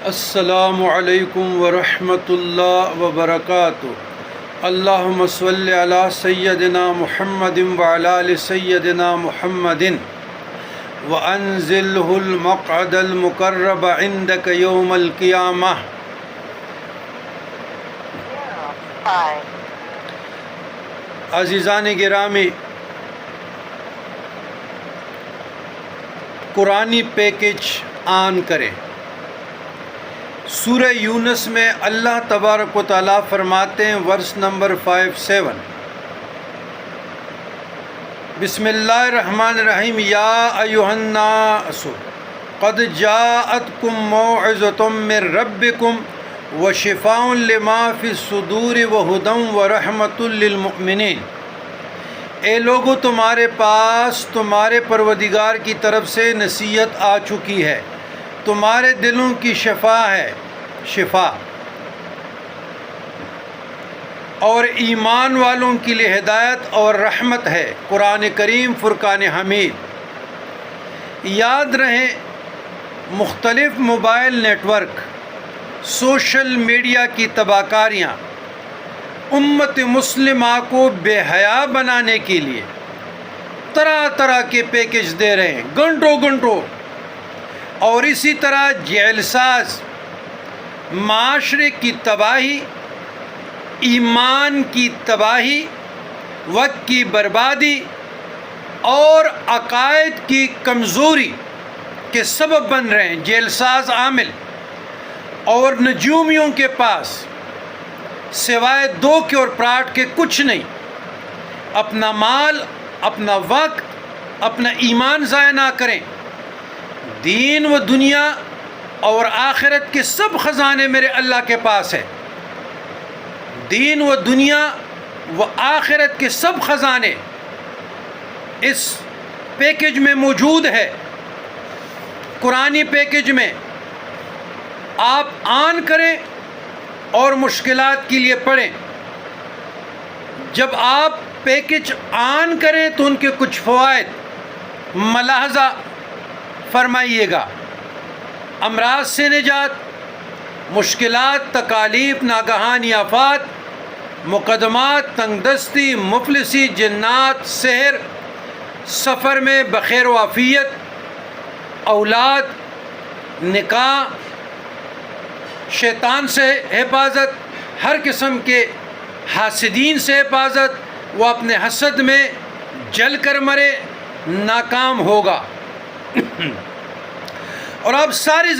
السلام علیکم ورحمۃ اللہ وبرکاتہ۔ اللہم صلی علی سیدنا محمد وعلی آل سیدنا محمد وانزلہ المقعد المقرب عندک یوم القیامہ۔ عزیزان گرامی، قرآنی پیکج آن کریں۔ سورہ یونس میں اللہ تبارک و تعالیٰ فرماتے ہیں ورس نمبر 57، بسم اللہ الرحمن الرحیم، یا ایھا الناس قد جاءتکم موعظۃ من ربکم وشفاء لما فی الصدور وہدی ورحمۃ للمؤمنین۔ اے لوگو، تمہارے پاس تمہارے پروردگار کی طرف سے نصیحت آ چکی ہے، تمہارے دلوں کی شفا ہے، شفا، اور ایمان والوں کے لیے ہدایت اور رحمت ہے۔ قرآن کریم فرقان حمید۔ یاد رہے، مختلف mobile network, social media کی تباہ کاریاں امت مسلمہ کو بے حیا بنانے کے لیے طرح طرح کے پیکج دے رہے ہیں، گھنٹوں، اور اسی طرح جیل ساز، معاشرے کی تباہی، ایمان کی تباہی، وقت کی بربادی اور عقائد کی کمزوری کے سبب بن رہے ہیں۔ جیل ساز عامل اور نجومیوں کے پاس سوائے دھوکے اور پراٹ کے کچھ نہیں۔ اپنا مال، اپنا وقت، اپنا ایمان ضائع نہ کریں۔ دین و دنیا اور آخرت کے سب خزانے میرے اللہ کے پاس ہے۔ دین و دنیا و آخرت کے سب خزانے اس پیکج میں موجود ہے۔ قرآنی پیکج میں آپ آن کریں اور مشکلات کے لیے پڑھیں۔ جب آپ پیکج آن کریں تو ان کے کچھ فوائد ملاحظہ فرمائیے گا۔ امراض سے نجات، مشکلات، تکالیف، ناگہانی آفات، مقدمات، تنگ دستی، مفلسی، جنات، سحر، سفر میں بخیر و عافیت، اولاد، نکاح، شیطان سے حفاظت، ہر قسم کے حاسدین سے حفاظت، وہ اپنے حسد میں جل کر مرے، ناکام ہوگا۔ اور اب ساری